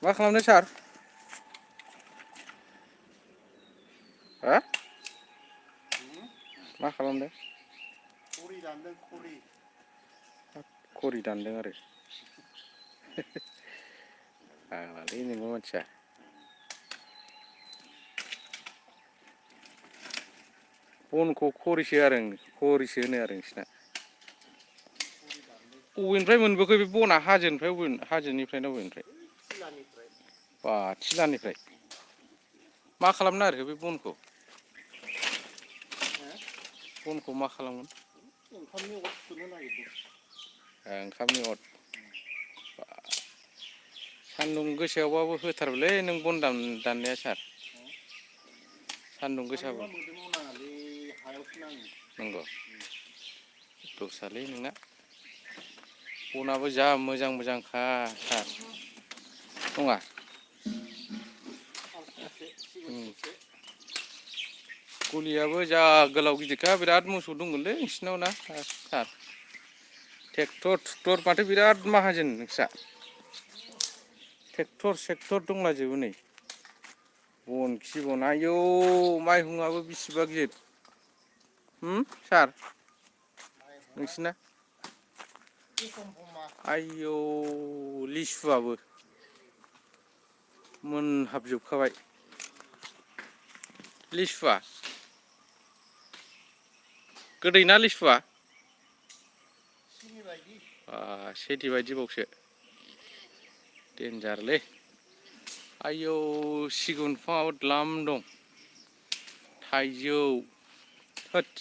मा खालामदों सार? हा? मा खालामदों? खरि दानदों खरि। खरि दानदों आरो फाग्लालै नोंबो मानसिया। बनखौ खरिसो होनो आरो नोंसिना। बबेनिफ्राय मोनबोखो बे बना हाजोनिफ्राय ना बबेनिफ्राय? सिलानिफ्राय। बा थिलानिफ्राय मा खालामनो नागिरखो बे बनखौ? बनखौ मा खालामगोन? ओंखामनि अर सुनो नागिरदों। ओंखामनि अर। सान्दुं गोसायावबाबो होथारोलै नों बन दाननाया सार। सान्दुं गोसाबो। सान्दुंआ मोदोमाव नाङालै हायावसो नाङो। नंगौ दसालै नोंना। बनाबो जा मोजां मोजांखा सार नङा? साल खुन्थे सिगुन खुन्थे। गलियाबो जा गोलाव गिदिरखा बिराद मोसौ दंमोनलै नोंसिनाव ना सार? ट्रेक्टर माथो बिराद माहाजोन नोंस्रा। ट्रेक्टर सेक्टर दंलाजोबो नै। बन खि बन आयौ माइहुङाबो बिसिबा गिदिर। सार माइहुङा नोंसिना? आयौ लिसुआबो। मोनहाबजोबखाबाय। लिसुआ? गोदैना लिसुआ? सिनि बायदि। सेथि बायदिबावसो देनजारलै। आयौ सिगुन बिफाङाबो द्लाम दं। थाइजौ होद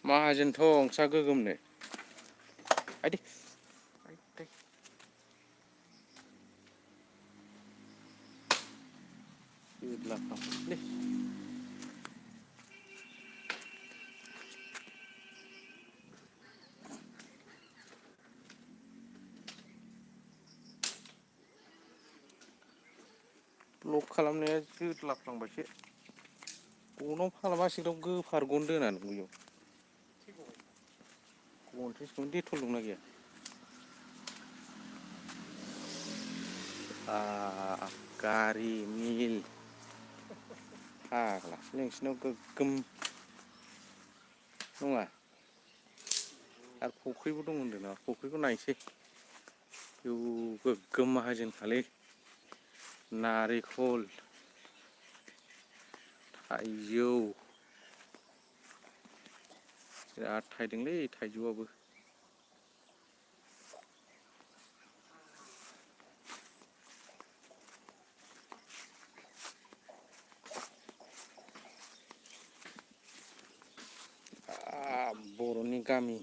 माहाजोनथ' नोंस्रा गोगोमनो। आइदै लक खालामनाया जोदलाबफ्लांबायसो। गनाव फाग्ला मा एसेग्राब गोफार गन दोना नों बेयाव? डेटल दंना गैया? गारि मिल फाग्लासो नोंसिनाव गोगोम नङा? आरो फुख्रिबो दं होनदों ना फुख्रिखौ नायसै। आयौ गोगोम माहाजोनखालै। नारिखल थाइजौ बिराद थायदोंलै थाइजौआबो। बर'नि गामि।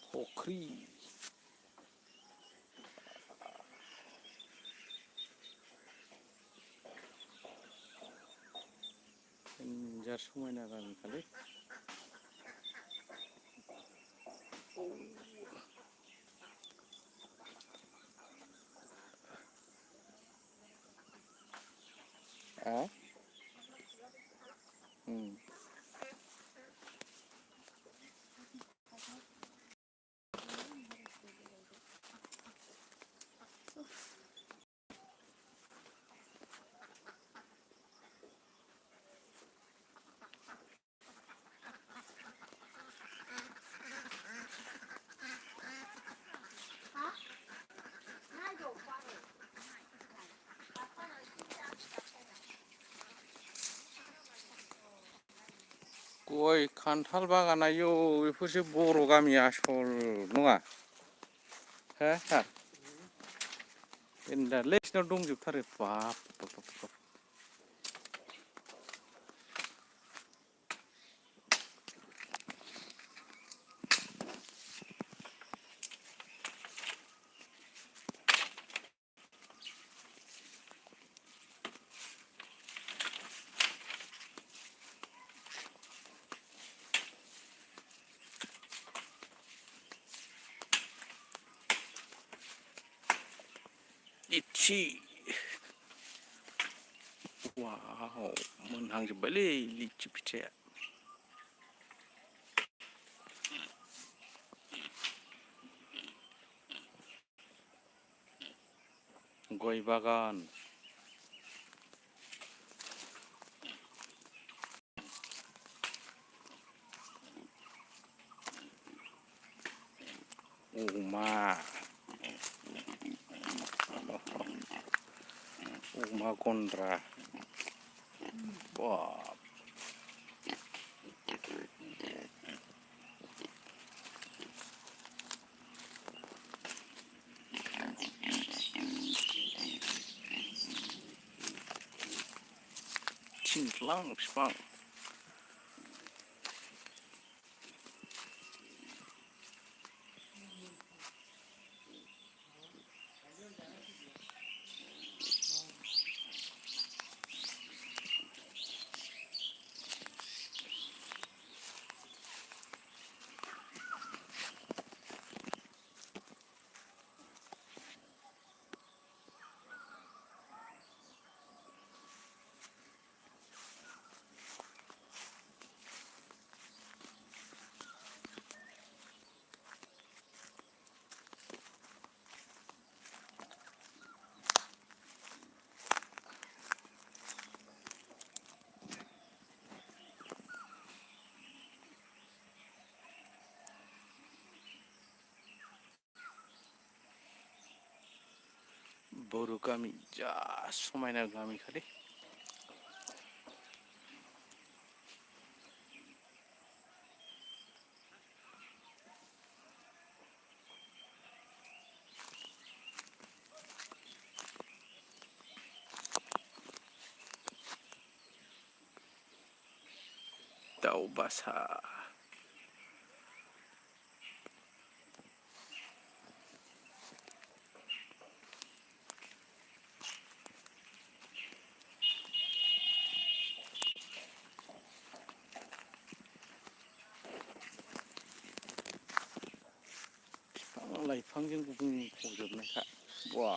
फख्रि देनजार समायना गामिखालै। गय खान्थाल बागान आयौ बेफोरसो बर' गामि आसल नङा? हो सार? देनजारलै नोंसिनाव दंजोबथारो बाब इथि वाव मोनहांजोब्बायलै लिचि फिथाइया। गय बागान अमा गन्द्रा बाब थिंख्लां बिफां बर' गामि जा समायना गामिखालै दाउ बासा बिफां लाइफांजों बुंफबजोबनायखा बा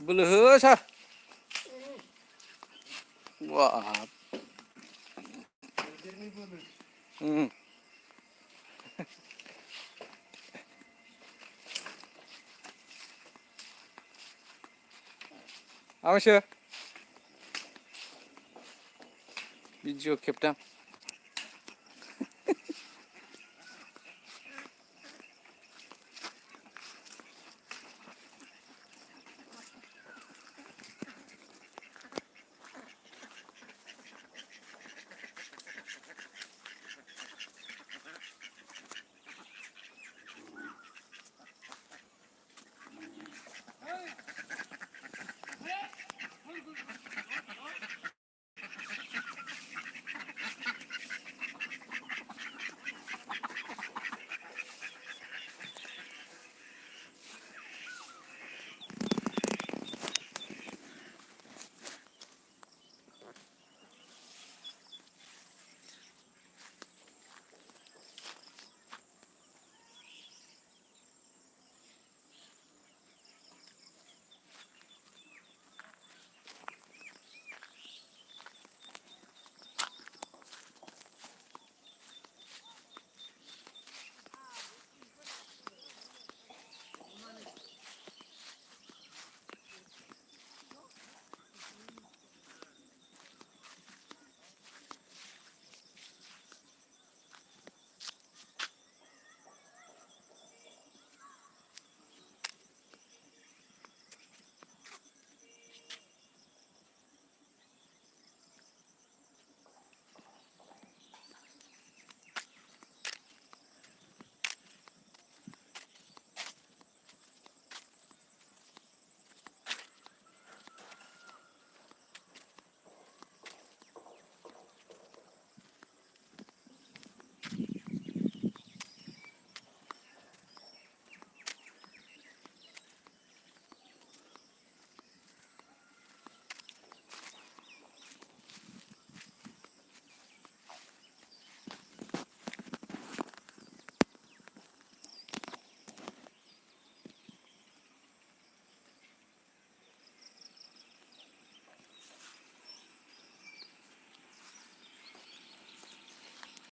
बोलो हो सा बाब मैदेरनि बोलो आवसो भिडिअ खेबदां